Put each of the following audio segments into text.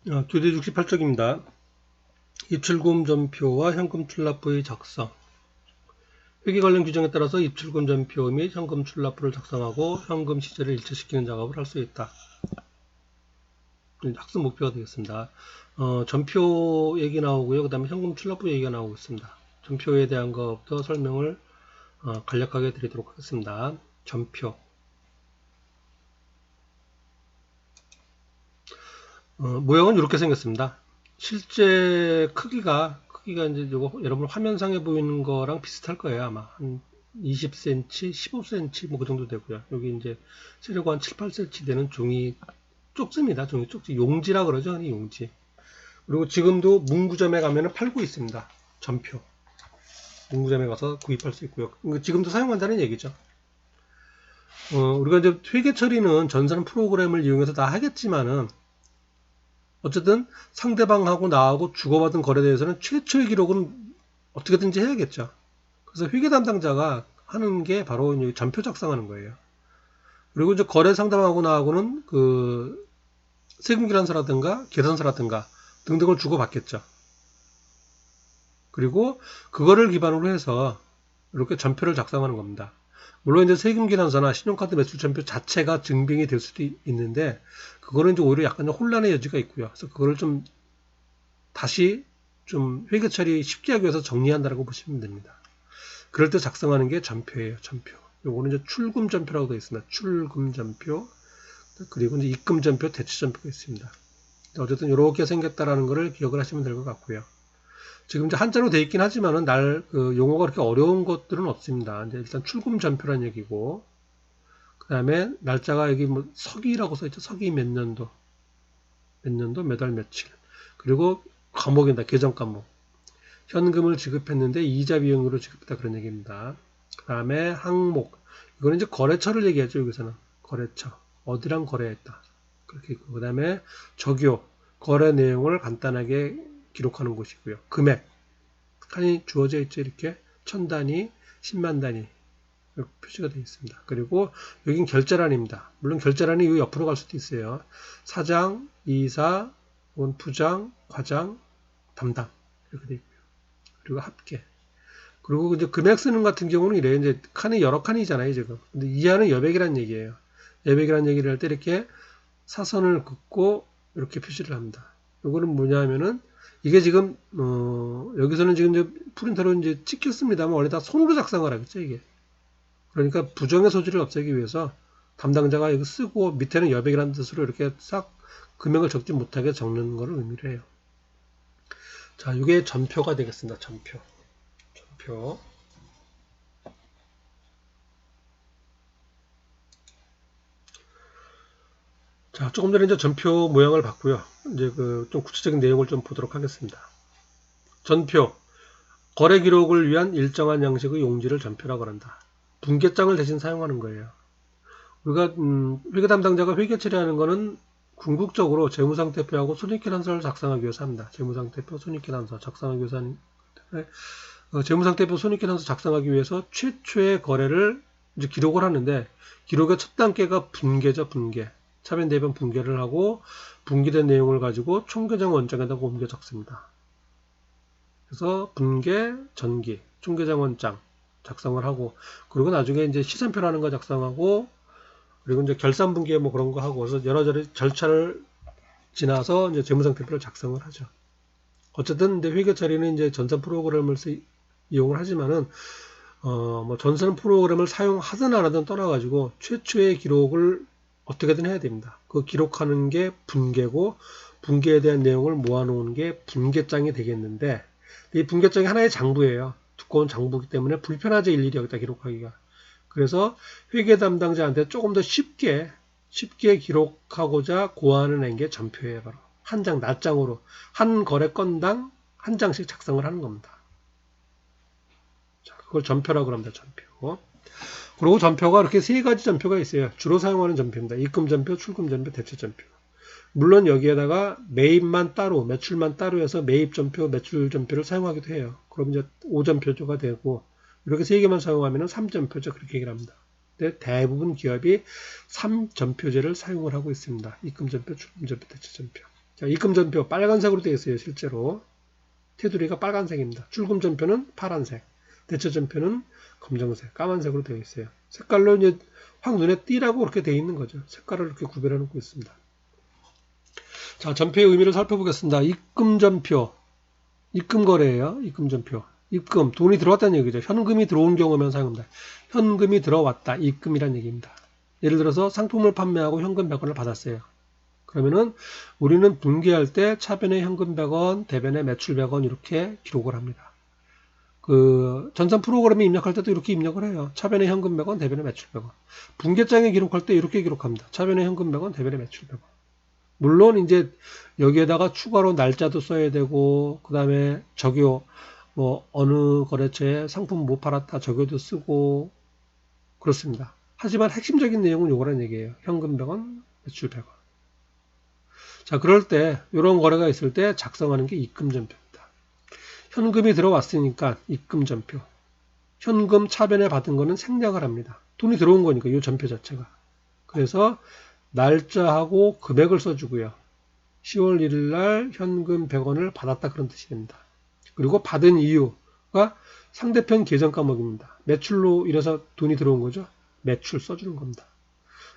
교재 68쪽입니다. 입출금 전표와 현금 출납부의 작성. 회계 관련 규정에 따라서 입출금 전표 및 현금 출납부를 작성하고 현금 시제를 일치시키는 작업을 할 수 있다. 학습 목표가 되겠습니다. 전표 얘기 나오고요. 그 다음에 현금 출납부 얘기가 나오고 있습니다. 전표에 대한 것부터 설명을 간략하게 드리도록 하겠습니다. 전표. 모양은 이렇게 생겼습니다. 실제 크기가 이제 이거 여러분 화면상에 보이는 거랑 비슷할 거예요. 아마 한 20cm, 15cm 뭐 그 정도 되고요. 여기 이제 세로가 한 7, 8cm 되는 종이 쪽지입니다. 종이 쪽지, 용지라 그러죠. 용지. 그리고 지금도 문구점에 가면은 팔고 있습니다. 전표. 문구점에 가서 구입할 수 있고요. 지금도 사용한다는 얘기죠. 우리가 이제 회계 처리는 전산 프로그램을 이용해서 다 하겠지만은 어쨌든 상대방하고 나하고 주고받은 거래에 대해서는 최초의 기록은 어떻게든지 해야겠죠. 그래서 회계 담당자가 하는 게 바로 전표 작성하는 거예요. 그리고 이제 거래 상담하고 나하고는 그 세금 계산서라든가 계산서라든가 등등을 주고받겠죠. 그리고 그거를 기반으로 해서 이렇게 전표를 작성하는 겁니다. 물론 이제 세금 계산서나 신용카드 매출 전표 자체가 증빙이 될 수도 있는데 그거는 이제 오히려 약간 혼란의 여지가 있고요. 그래서 그거를 좀 다시 좀 회계 처리 쉽게 하기 위해서 정리한다라고 보시면 됩니다. 그럴 때 작성하는 게 전표예요. 전표. 요거는 이제 출금 전표라고 되어 있습니다. 출금 전표. 그리고 이제 입금 전표, 대체 전표가 있습니다. 어쨌든 이렇게 생겼다라는 것을 기억을 하시면 될 것 같고요. 지금 이제 한자로 되어 있긴 하지만은 그 용어가 그렇게 어려운 것들은 없습니다. 이제 일단 출금 전표란 얘기고, 그 다음에 날짜가 여기 뭐 서기라고 써있죠. 서기 몇 년도, 몇 월 며칠. 그리고 과목입니다. 계정 과목. 현금을 지급했는데 이자 비용으로 지급했다 그런 얘기입니다. 그 다음에 항목. 이거는 이제 거래처를 얘기하죠. 여기서는 거래처. 어디랑 거래했다. 그렇게 있고, 그 다음에 적요. 거래 내용을 간단하게 기록하는 곳이고요. 금액. 칸이 주어져 있죠. 이렇게 1000단위, 10만 단위 이렇게 표시가 되어 있습니다. 그리고 여긴 결제란입니다. 물론 결제란이 이 옆으로 갈 수도 있어요. 사장, 이사, 혹은 부장, 과장, 담당 이렇게 되어 있고요. 그리고 합계. 그리고 이제 금액 쓰는 같은 경우는 이래요. 이제 칸이 여러 칸이잖아요, 지금. 근데 이하는 여백이란 얘기예요. 여백이란 얘기를 할 때 이렇게 사선을 긋고 이렇게 표시를 합니다. 이거는 뭐냐면은 이게 지금 여기서는 지금 이제 프린터로 이제 찍혔습니다만 원래 다 손으로 작성을 하겠죠, 이게. 그러니까 부정의 소지를 없애기 위해서 담당자가 이거 쓰고 밑에는 여백이라는 뜻으로 이렇게 싹 금액을 적지 못하게 적는 것을 의미를 해요. 자, 이게 전표가 되겠습니다. 전표. 자, 조금 전에 이제 전표 모양을 봤고요. 이제 그 좀 구체적인 내용을 좀 보도록 하겠습니다. 전표. 거래 기록을 위한 일정한 양식의 용지를 전표라고 한다. 분계장을 대신 사용하는 거예요. 우리가 회계 담당자가 회계 처리하는 거는 궁극적으로 재무상태표하고 손익계산서를 작성하기 위해서 합니다. 재무상태표, 손익계산서 작성하기 위해서 하는 재무상태표, 손익계산서 작성하기 위해서 최초의 거래를 이제 기록을 하는데 기록의 첫 단계가 분계죠. 분계. 차변 대변 분계를 하고 분기된 내용을 가지고 총계장 원장에다가 옮겨 적습니다. 그래서 분계, 전기, 총계장 원장 작성을 하고 그리고 나중에 이제 시산표라는 거 작성하고 그리고 이제 결산분계 뭐 그런 거 하고 그래서 여러 절차를 지나서 이제 재무상태표를 작성을 하죠. 어쨌든 이제 회계 처리는 이제 전산 프로그램을 이용을 하지만은 뭐 전산 프로그램을 사용하든 안 하든 떠나가지고 최초의 기록을 어떻게든 해야 됩니다. 그 기록하는 게 분계고 분계에 대한 내용을 모아놓은 게 분계장이 되겠는데 이 분계장이 하나의 장부예요. 두꺼운 장부이기 때문에 불편하죠. 일일이 여기다 기록하기가. 그래서 회계 담당자한테 조금 더 쉽게 기록하고자 고안을 한 게 전표예요. 바로 한 장, 낱장으로 한 거래 건당 한 장씩 작성을 하는 겁니다. 자, 그걸 전표라고 합니다. 전표. 그리고 전표가 이렇게 세 가지 전표가 있어요. 주로 사용하는 전표입니다. 입금 전표, 출금 전표, 대체 전표. 물론 여기에다가 매입만 따로, 매출만 따로 해서 매입 전표, 매출 전표를 사용하기도 해요. 그럼 이제 5전표가 되고 이렇게 세 개만 사용하면 3전표죠. 그렇게 얘기를 합니다. 근데 대부분 기업이 3전표제를 사용을 하고 있습니다. 입금 전표, 출금 전표, 대체 전표. 자, 입금전표 빨간색으로 되어 있어요. 실제로 테두리가 빨간색입니다. 출금전표는 파란색, 대체전표는 검정색, 까만색으로 되어 있어요. 색깔로 이제 확 눈에 띄라고 그렇게 되어 있는 거죠. 색깔을 이렇게 구별해 놓고 있습니다. 자, 전표의 의미를 살펴보겠습니다. 입금전표, 입금거래예요. 입금전표. 입금, 돈이 들어왔다는 얘기죠. 현금이 들어온 경우면 사용합니다. 현금이 들어왔다. 입금이란 얘기입니다. 예를 들어서 상품을 판매하고 현금 100원을 받았어요. 그러면은 우리는 분기할 때 차변에 현금 100원, 대변에 매출 100원 이렇게 기록을 합니다. 그 전산 프로그램에 입력할 때도 이렇게 입력을 해요. 차변에 현금 100원, 대변에 매출 100원. 분계장에 기록할 때 이렇게 기록합니다. 차변에 현금 100원, 대변에 매출 100원. 물론 이제 여기에다가 추가로 날짜도 써야 되고 그 다음에 적요 뭐 어느 거래처에 상품 못 팔았다 적요도 쓰고 그렇습니다. 하지만 핵심적인 내용은 요거란 얘기예요. 현금 100원, 매출 100원. 자, 그럴 때 이런 거래가 있을 때 작성하는 게 입금전표입니다. 현금이 들어왔으니까 입금전표. 현금 차변에 받은 거는 생략을 합니다. 돈이 들어온 거니까 이 전표 자체가. 그래서 날짜하고 금액을 써주고요. 10월 1일 날 현금 100원을 받았다 그런 뜻이 됩니다. 그리고 받은 이유가 상대편 계정 과목입니다. 매출로 이래서 돈이 들어온 거죠. 매출 써주는 겁니다.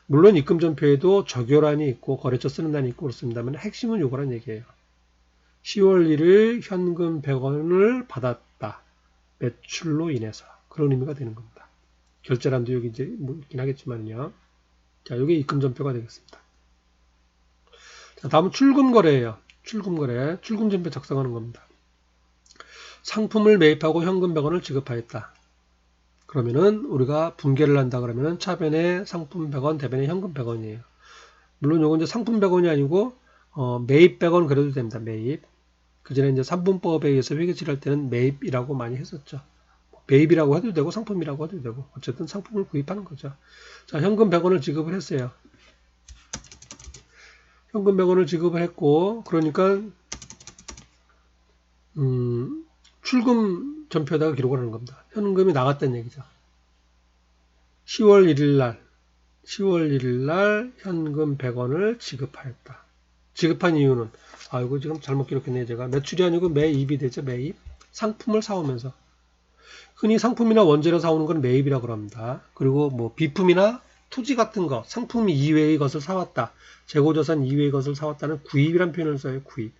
물론 입금전표에도 적요란이 있고 거래처 쓰는 단이 있고 그렇습니다만 핵심은 요거란 얘기예요. 10월 1일 현금 100원을 받았다. 매출로 인해서 그런 의미가 되는 겁니다. 결제란도 여기 이제 뭐 있긴 하겠지만요. 자, 이게 입금전표가 되겠습니다. 자, 다음은 출금거래예요. 출금거래, 출금전표 작성하는 겁니다. 상품을 매입하고 현금 100원을 지급하였다. 그러면은 우리가 분계를 한다 그러면은 차변에 상품 100원, 대변에 현금 100원이에요. 물론 요건 이제 상품 100원이 아니고 매입 100원 그래도 됩니다. 매입. 그 전에 이제 삼분법에 의해서 회계치를 할 때는 매입이라고 많이 했었죠. 매입이라고 해도 되고 상품이라고 해도 되고 어쨌든 상품을 구입하는 거죠. 자, 현금 100원을 지급을 했어요. 현금 100원을 지급을 했고 그러니까 출금 전표에다가 기록을 하는 겁니다. 현금이 나갔다는 얘기죠. 10월 1일 날 현금 100원을 지급하였다. 지급한 이유는 이거 지금 잘못 기록했네요. 제가 매출이 아니고 매입이 되죠. 매입. 상품을 사오면서 흔히 상품이나 원재료 사오는 건 매입이라고 합니다. 그리고 뭐 비품이나 토지 같은 거 상품 이외의 것을 사왔다. 재고자산 이외의 것을 사왔다는 구입이란 표현을 써요. 구입.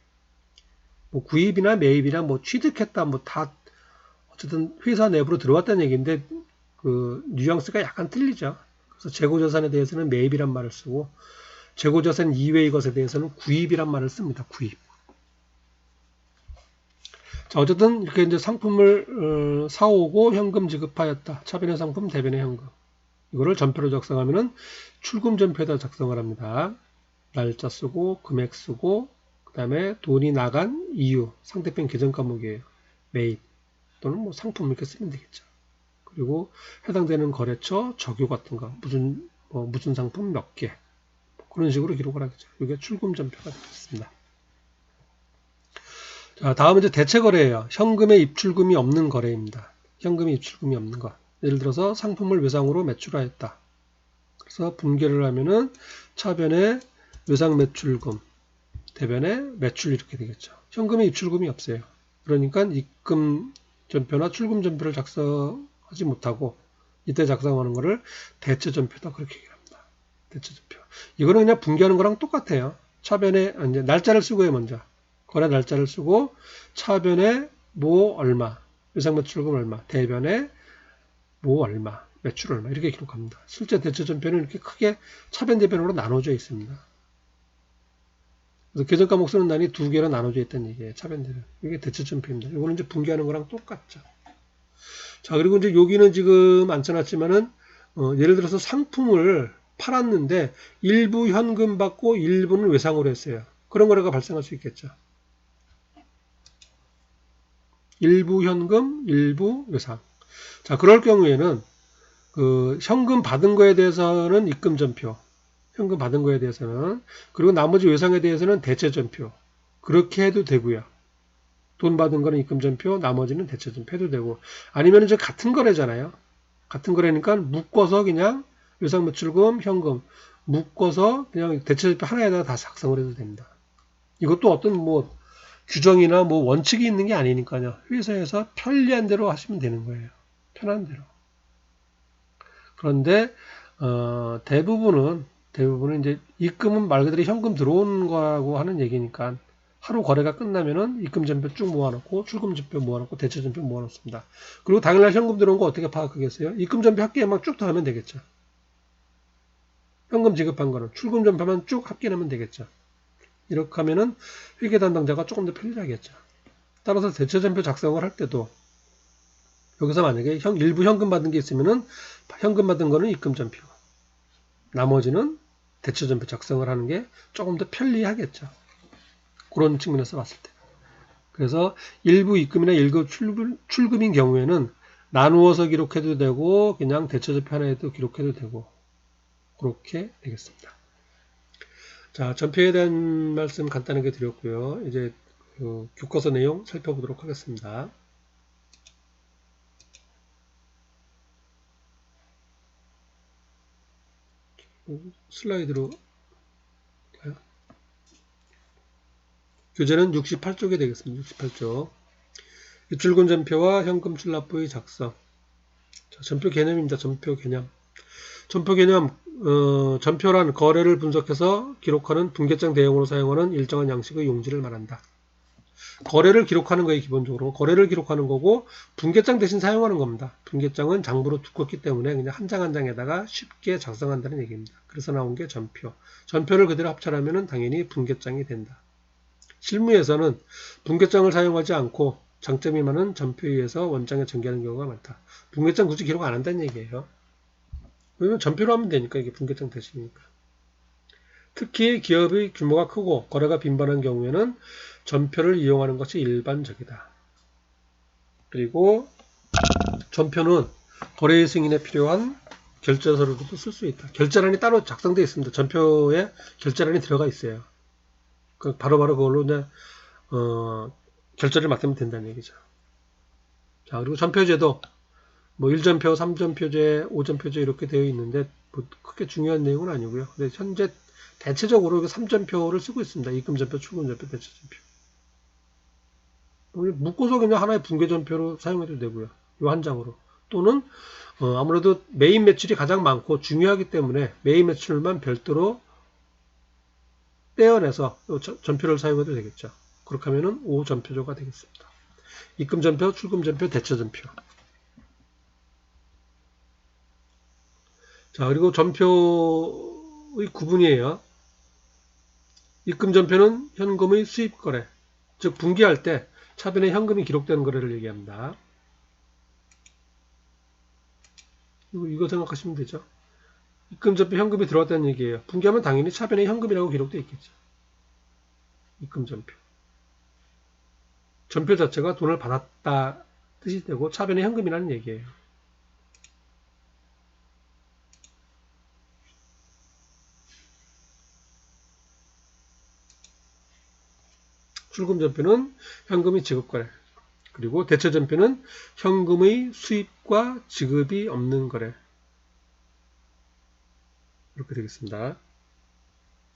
뭐 구입이나 매입이나 뭐 취득했다 뭐 다 어쨌든 회사 내부로 들어왔다는 얘기인데 그 뉘앙스가 약간 틀리죠. 그래서 재고자산에 대해서는 매입이란 말을 쓰고 재고자산 이외의 것에 대해서는 구입이란 말을 씁니다. 구입. 자, 어쨌든 이렇게 이제 상품을 사오고 현금 지급하였다. 차변의 상품, 대변의 현금. 이거를 전표로 작성하면은 출금 전표에다 작성을 합니다. 날짜 쓰고 금액 쓰고 그 다음에 돈이 나간 이유, 상대편 계정 과목이에요. 매입 또는 뭐 상품 이렇게 쓰면 되겠죠. 그리고 해당되는 거래처, 적요 같은 거, 무슨 상품 몇 개, 그런 식으로 기록을 하겠죠. 이게 출금 전표가 되겠습니다. 자, 다음은 이제 대체 거래예요. 현금의 입출금이 없는 거래입니다. 현금의 입출금이 없는 것. 예를 들어서 상품을 외상으로 매출하였다. 그래서 분계를 하면은 차변에 외상 매출금, 대변에 매출 이렇게 되겠죠. 현금의 입출금이 없어요. 그러니까 입금 전표나 출금 전표를 작성하지 못하고 이때 작성하는 거를 대체 전표다 그렇게 얘기합니다. 대체 전표. 이거는 그냥 분계하는 거랑 똑같아요. 차변에 이제 날짜를 쓰고요. 먼저 거래 날짜를 쓰고 차변에 뭐 얼마, 외상 매출금 얼마, 대변에 뭐 얼마, 매출 얼마 이렇게 기록합니다. 실제 대체 전표는 이렇게 크게 차변 대변으로 나눠져 있습니다. 그래서 계정 과목 쓰는 단이 두 개로 나눠져 있다는 얘기예요. 차변 대변. 이게 대체 전표입니다. 이거는 이제 분계하는 거랑 똑같죠. 자, 그리고 이제 여기는 지금 안 써놨지만은 예를 들어서 상품을 팔았는데 일부 현금 받고 일부는 외상으로 했어요. 그런 거래가 발생할 수 있겠죠. 일부 현금, 일부 외상. 자, 그럴 경우에는 그 현금 받은 거에 대해서는 입금 전표, 현금 받은 거에 대해서는 그리고 나머지 외상에 대해서는 대체 전표 그렇게 해도 되고요. 돈 받은 거는 입금 전표, 나머지는 대체 전표 해도 되고 아니면 이제 같은 거래잖아요. 같은 거래니까 묶어서 그냥 외상 매출금, 현금 묶어서 그냥 대체 전표 하나에다가 다 작성을 해도 됩니다. 이것도 어떤 뭐 규정이나 뭐 원칙이 있는 게 아니니까요. 회사에서 편리한 대로 하시면 되는 거예요. 편한 대로. 그런데 대부분은 이제 입금은 말 그대로 현금 들어오는 거라고 하는 얘기니까 하루 거래가 끝나면은 입금 전표 쭉 모아놓고 출금 전표 모아놓고 대체 전표 모아놓습니다. 그리고 당일날 현금 들어온 거 어떻게 파악하겠어요? 입금 전표 합계만 쭉 더하면 되겠죠. 현금 지급한 거는 출금 전표만 쭉 합계하면 되겠죠. 이렇게 하면은 회계 담당자가 조금 더 편리하겠죠. 따라서 대체 전표 작성을 할 때도 여기서 만약에 일부 현금 받은 게 있으면은 현금 받은 거는 입금 전표, 나머지는 대체 전표 작성을 하는 게 조금 더 편리하겠죠. 그런 측면에서 봤을 때. 그래서 일부 입금이나 일부 출금인 경우에는 나누어서 기록해도 되고 그냥 대체 전표 하나에도 기록해도 되고 그렇게 되겠습니다. 자, 전표에 대한 말씀 간단하게 드렸고요. 이제 교과서 내용 살펴보도록 하겠습니다. 슬라이드로 가요. 교재는 68쪽에 되겠습니다. 68쪽. 입출금 전표와 현금 출납부의 작성. 자, 전표 개념입니다. 전표 개념. 전표 개념, 전표란 거래를 분석해서 기록하는 분계장 대용으로 사용하는 일정한 양식의 용지를 말한다. 거래를 기록하는 거예요, 기본적으로. 거래를 기록하는 거고, 분계장 대신 사용하는 겁니다. 분계장은 장부로 두껍기 때문에 그냥 한 장 한 장에다가 쉽게 작성한다는 얘기입니다. 그래서 나온 게 전표. 전표를 그대로 합찰하면 당연히 분계장이 된다. 실무에서는 분계장을 사용하지 않고 장점이 많은 전표에 의해서 원장에 전개하는 경우가 많다. 분계장 굳이 기록 안 한다는 얘기예요. 왜냐면 전표로 하면 되니까, 이게 분계장 대신이니까. 특히 기업의 규모가 크고 거래가 빈번한 경우에는 전표를 이용하는 것이 일반적이다. 그리고 전표는 거래 승인에 필요한 결제서류도 쓸 수 있다. 결제란이 따로 작성되어 있습니다. 전표에 결제란이 들어가 있어요. 바로바로 그걸로 이제 결제를 맡으면 된다는 얘기죠. 자, 그리고 전표제도 뭐 1전표, 3전표제, 5전표제 이렇게 되어 있는데 뭐 크게 중요한 내용은 아니고요. 근데 현재 대체적으로 3전표를 쓰고 있습니다. 입금전표, 출금전표, 대체전표. 묶어서 그냥 하나의 분계전표로 사용해도 되고요. 이 한 장으로. 또는 아무래도 메인 매출이 가장 많고 중요하기 때문에 메인 매출만 별도로 떼어내서 전표를 사용해도 되겠죠. 그렇게 하면은 5전표조가 되겠습니다. 입금전표, 출금전표, 대체전표. 자, 그리고 전표의 구분이에요. 입금전표는 현금의 수입거래, 즉 분기할 때 차변에 현금이 기록되는 거래를 얘기합니다. 이거 생각하시면 되죠. 입금전표 현금이 들어왔다는 얘기예요. 분기하면 당연히 차변에 현금이라고 기록되어 있겠죠. 입금전표. 전표 자체가 돈을 받았다 뜻이 되고 차변에 현금이라는 얘기예요. 출금전표는 현금의 지급거래, 그리고 대체전표는 현금의 수입과 지급이 없는 거래. 이렇게 되겠습니다.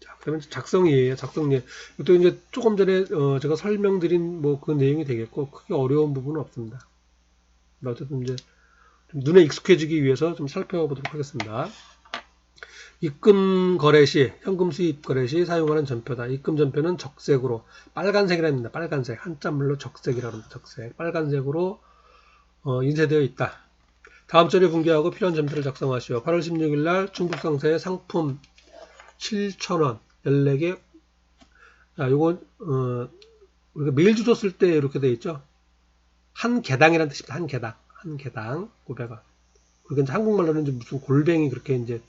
자, 그러면 작성이에요. 작성예. 이것도 이제 조금 전에 제가 설명드린 뭐 그 내용이 되겠고 크게 어려운 부분은 없습니다. 어쨌든 이제 좀 눈에 익숙해지기 위해서 좀 살펴보도록 하겠습니다. 입금 거래 시, 현금 수입 거래 시 사용하는 전표다. 입금 전표는 적색으로, 빨간색이라 합니다. 빨간색. 한자물로 적색이라고 합니다. 적색. 빨간색으로 인쇄되어 있다. 다음 절에 분기하고 필요한 전표를 작성하시오. 8월 16일 날 중국상사의 상품 7,000원 14개. 자, 요건 우리가 메일 주소 쓸 때 이렇게 되어 있죠. 한 개당이라는 뜻입니다. 한 개당. 한 개당 500원. 그리고 이제 한국말로는 이제 무슨 골뱅이 그렇게 이제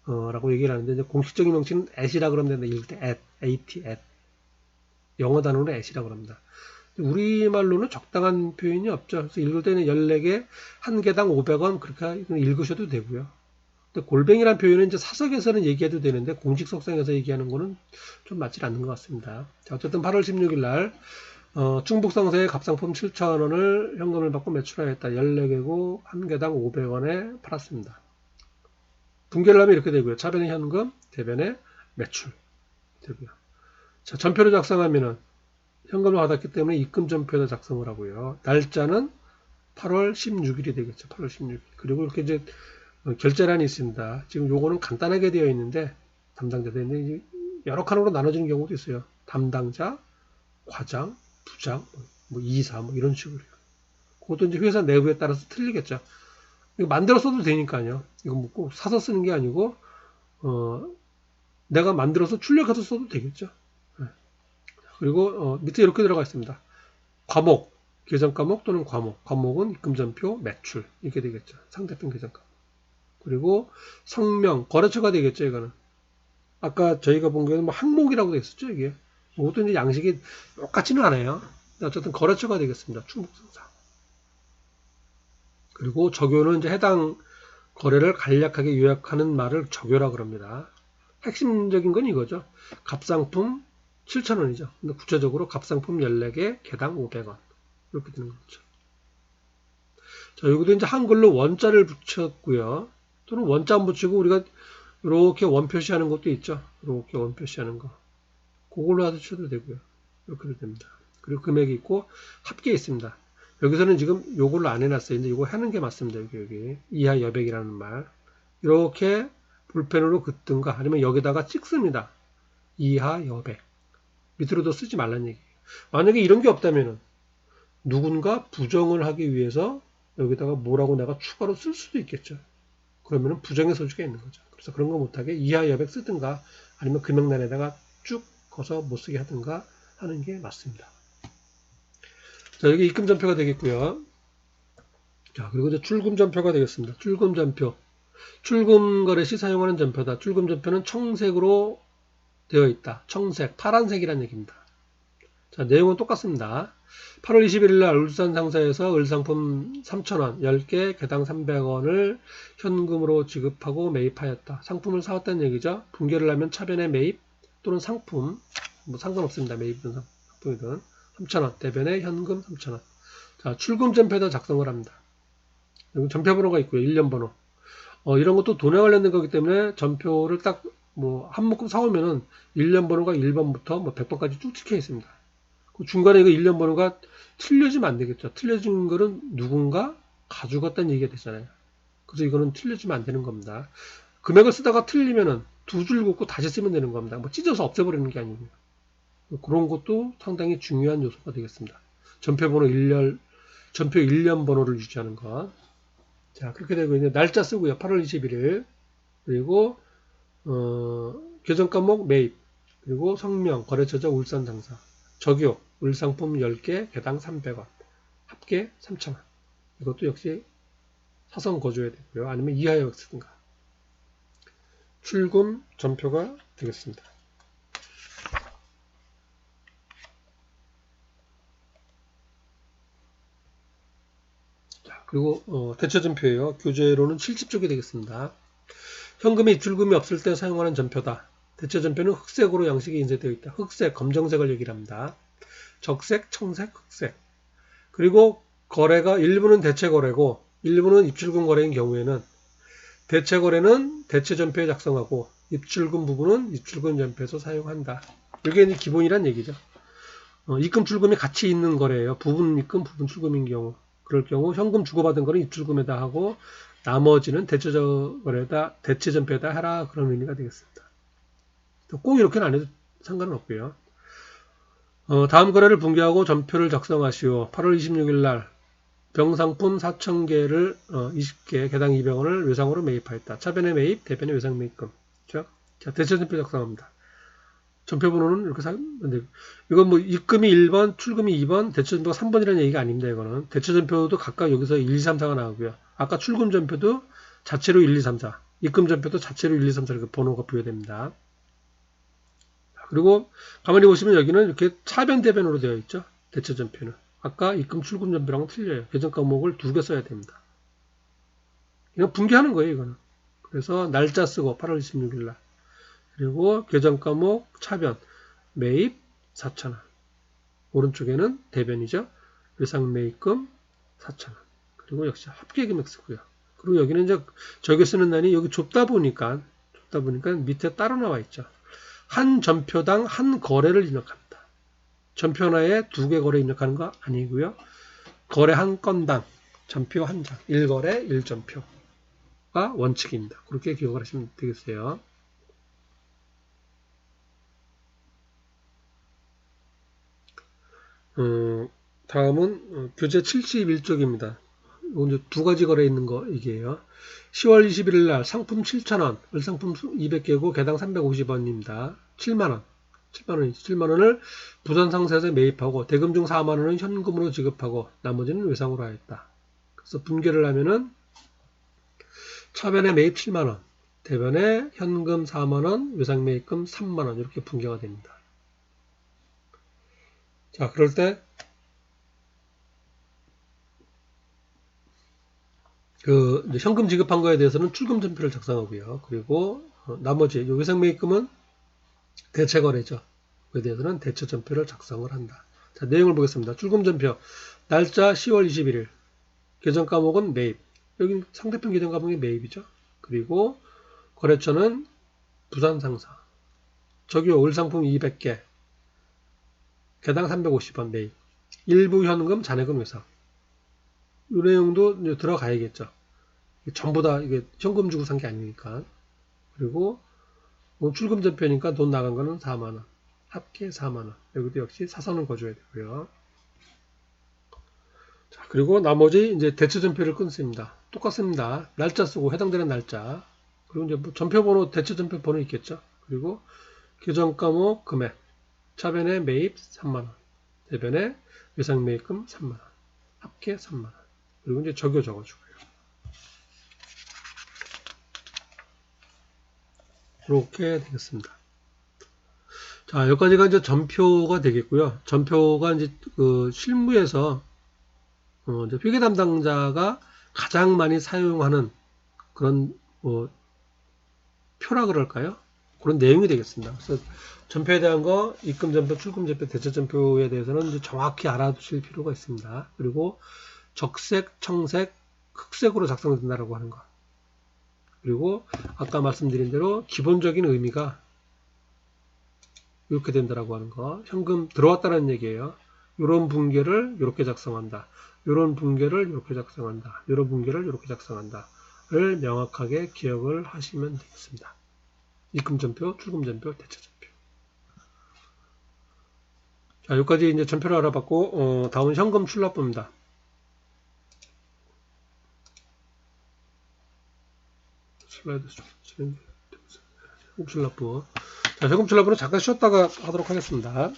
라고 얘기를 하는데, 이제 공식적인 명칭은 at이라 그러면 되는데, 읽을 때 at. 영어 단어로 at이라고 합니다. 우리말로는 적당한 표현이 없죠. 그래서 읽을 때는 14개, 한 개당 500원, 그렇게 읽으셔도 되고요. 근데 골뱅이라는 표현은 이제 사석에서는 얘기해도 되는데, 공식 석상에서 얘기하는 거는 좀 맞지 않는 것 같습니다. 자, 어쨌든 8월 16일 날, 충북상사의 갑상품 7,000원을 현금을 받고 매출하였다. 14개고, 한 개당 500원에 팔았습니다. 분계를 하면 이렇게 되고요. 차변의 현금, 대변의 매출 되고요. 자, 전표를 작성하면은 현금을 받았기 때문에 입금 전표에다 작성을 하고요. 날짜는 8월 16일이 되겠죠. 8월 16일. 그리고 이렇게 이제 결제란이 있습니다. 지금 요거는 간단하게 되어 있는데 담당자들인데 여러 칸으로 나눠지는 경우도 있어요. 담당자, 과장, 부장, 뭐 이사 뭐 이런 식으로. 그것도 이제 회사 내부에 따라서 틀리겠죠. 이거 만들어 써도 되니까요. 이거 뭐 꼭 사서 쓰는 게 아니고 내가 만들어서 출력해서 써도 되겠죠. 네. 그리고 밑에 이렇게 들어가 있습니다. 과목, 계정 과목 또는 과목. 과목은 입금전표, 매출 이렇게 되겠죠. 상대편 계정 과목. 그리고 성명, 거래처가 되겠죠. 이거는 아까 저희가 본 거는 뭐 항목이라고 되어 있었죠. 이게 이것도 이제 양식이 똑같지는 않아요. 어쨌든 거래처가 되겠습니다. 충북상사. 그리고 적요는 이제 해당 거래를 간략하게 요약하는 말을 적요라 그럽니다. 핵심적인 건 이거죠. 갑상품 7,000원이죠. 근데 구체적으로 갑상품 14개, 개당 500원. 이렇게 되는 거죠. 자, 여기도 이제 한글로 원자를 붙였고요. 또는 원자 안 붙이고 우리가 이렇게 원 표시하는 것도 있죠. 이렇게 원 표시하는 거. 그걸로 하셔도 되고요. 이렇게 됩니다. 그리고 금액이 있고 합계 있습니다. 여기서는 지금 요걸로 안 해놨어요. 이제 이거 하는 게 맞습니다. 여기 이하 여백이라는 말. 이렇게 볼펜으로 긋든가 아니면 여기다가 찍습니다. 이하 여백. 밑으로도 쓰지 말라는 얘기예요. 만약에 이런 게 없다면은 누군가 부정을 하기 위해서 여기다가 뭐라고 내가 추가로 쓸 수도 있겠죠. 그러면은 부정의 소지가 있는 거죠. 그래서 그런 거 못하게 이하 여백 쓰든가 아니면 금액란에다가 쭉 거서 못 쓰게 하든가 하는 게 맞습니다. 자, 여기 입금전표가 되겠고요. 자, 그리고 이제 출금전표가 되겠습니다. 출금전표. 출금거래 시 사용하는 전표다. 출금전표는 청색으로 되어 있다. 청색, 파란색이라는 얘기입니다. 자, 내용은 똑같습니다. 8월 21일 날 울산 상사에서 을상품 3,000원, 10개, 개당 300원을 현금으로 지급하고 매입하였다. 상품을 사왔다는 얘기죠. 분개를 하면 차변의 매입 또는 상품, 뭐 상관없습니다. 매입이든 상품이든 3,000원, 대변에 현금 3,000원. 자, 출금전표에다 작성을 합니다. 여기 전표번호가 있고요. 1년 번호. 이런 것도 돈에 관련된 거기 때문에 전표를 딱 뭐 한 묶음 사오면은 1년 번호가 1번부터 뭐 100번까지 쭉 찍혀 있습니다. 그 중간에 이거 1년 번호가 틀려지면 안 되겠죠. 틀려진 거는 누군가 가져갔다는 얘기가 되잖아요. 그래서 이거는 틀려지면 안 되는 겁니다. 금액을 쓰다가 틀리면은 두 줄 긋고 다시 쓰면 되는 겁니다. 뭐 찢어서 없애버리는 게 아니고요. 그런 것도 상당히 중요한 요소가 되겠습니다. 전표 1년 번호를 유지하는 것. 자, 그렇게 되고 이제 날짜 쓰고요. 8월 21일. 그리고 계정 과목 매입. 그리고 성명, 거래처자 울산 당사. 적요, 을상품 10개, 개당 300원. 합계 3,000원. 이것도 역시 사선 거줘야 되고요. 아니면 이하여백 쓰든가. 출금 전표가 되겠습니다. 자, 그리고 대체 전표예요. 교재로는 70쪽이 되겠습니다. 현금의 입출금이 없을 때 사용하는 전표다. 대체 전표는 흑색으로 양식이 인쇄되어 있다. 흑색, 검정색을 얘기를 합니다. 적색, 청색, 흑색. 그리고 거래가 일부는 대체 거래고 일부는 입출금 거래인 경우에는 대체 거래는 대체 전표에 작성하고 입출금 부분은 입출금 전표에서 사용한다. 이게 이제 기본이란 얘기죠. 입금 출금이 같이 있는 거래예요. 부분 입금, 부분 출금인 경우. 그럴 경우 현금 주고받은 거는 입출금에다 하고 나머지는 대체 전표에다 해라. 그런 의미가 되겠습니다. 꼭 이렇게는 안 해도 상관은 없고요. 다음 거래를 분개하고 전표를 작성하시오. 8월 26일 날 병상품 4,000개를 20개, 개당 200원을 외상으로 매입하였다. 차변의 매입, 대변의 외상 매입금. 자, 대체 전표 작성합니다. 전표 번호는 이렇게 사면 이건 뭐 입금이 1번, 출금이 2번, 대체 전표가 3번이라는 얘기가 아닙니다. 이거는 대체 전표도 각각 여기서 1, 2, 3, 4가 나오고요. 아까 출금 전표도 자체로 1, 2, 3, 4. 입금 전표도 자체로 1, 2, 3, 4 이렇게 번호가 부여됩니다. 그리고 가만히 보시면 여기는 이렇게 차변 대변으로 되어 있죠. 대체 전표는. 아까 입금 출금 전표랑은 틀려요. 계정 과목을 2개 써야 됩니다. 이거 분개하는 거예요, 이거는. 그래서 날짜 쓰고 8월 26일 날. 그리고 계정 과목 차변 매입 4,000원. 오른쪽에는 대변이죠. 외상 매입금 4,000원. 그리고 역시 합계 금액 쓰고요. 그리고 여기는 이제 저기 쓰는 난이 여기 좁다 보니까 밑에 따로 나와 있죠. 한 전표당 한 거래를 입력합니다. 전표 하나에 2개 거래 입력하는 거 아니고요. 거래 한 건당 전표 한 장, 1거래 1전표가 원칙입니다. 그렇게 기억을 하시면 되겠어요. 다음은 교재 71쪽입니다. 이건 이제 2가지 거래 있는 거 이게요. 10월 21일 날 상품 7,000원, 을상품 200개고 개당 350원입니다. 7만원. 7만원이죠. 7만원을 부산상사에서 매입하고 대금 중 4만원은 현금으로 지급하고 나머지는 외상으로 하였다. 그래서 분개를 하면은 차변에 매입 7만원, 대변에 현금 4만원, 외상 매입금 3만원 이렇게 분개가 됩니다. 자, 그럴 때 이제 현금 지급한 거에 대해서는 출금 전표를 작성하고요. 그리고 나머지 외상 매입금은 대체 거래죠. 그에 대해서는 대체 전표를 작성을 한다. 자, 내용을 보겠습니다. 출금 전표 날짜 10월 21일 계정 과목은 매입. 여기 상대편 계정 과목이 매입이죠. 그리고 거래처는 부산상사. 적용 을상품 200개 개당 350원 매입. 일부 현금 잔해금 외상. 이 내용도 이제 들어가야겠죠. 전부 다 이게 현금 주고 산 게 아니니까. 그리고 출금 전표니까 돈 나간 거는 4만원. 합계 4만원. 여기도 역시 사선을 거줘야 되고요. 자, 그리고 나머지 이제 대체 전표를 끊습니다. 똑같습니다. 날짜 쓰고 해당되는 날짜. 그리고 이제 뭐 전표 번호, 대체 전표 번호 있겠죠. 그리고 계정 과목 금액. 차변에 매입 3만원. 대변에 외상 매입금 3만원. 합계 3만원. 그리고 이제 적어주고요. 이렇게 되겠습니다. 자, 여기까지가 이제 전표가 되겠고요. 전표가 이제 그 실무에서 이제 회계 담당자가 가장 많이 사용하는 그런 표라 그럴까요? 그런 내용이 되겠습니다. 그래서 전표에 대한 거, 입금 전표, 출금 전표, 대체 전표에 대해서는 이제 정확히 알아두실 필요가 있습니다. 그리고 적색, 청색, 흑색으로 작성된다라고 하는 것. 그리고 아까 말씀드린 대로 기본적인 의미가 이렇게 된다라고 하는 거. 현금 들어왔다는 얘기예요. 이런 분계를 이렇게 작성한다. 이런 분계를 이렇게 작성한다. 이런 분계를 이렇게 작성한다. 를 명확하게 기억을 하시면 되겠습니다. 입금전표, 출금전표, 대체전표. 자, 여기까지 이제 전표를 알아봤고, 다음은 현금 출납부입니다. 슬라이드 현금 출납부. 자, 현금 출납부는 잠깐 쉬었다가 하도록 하겠습니다.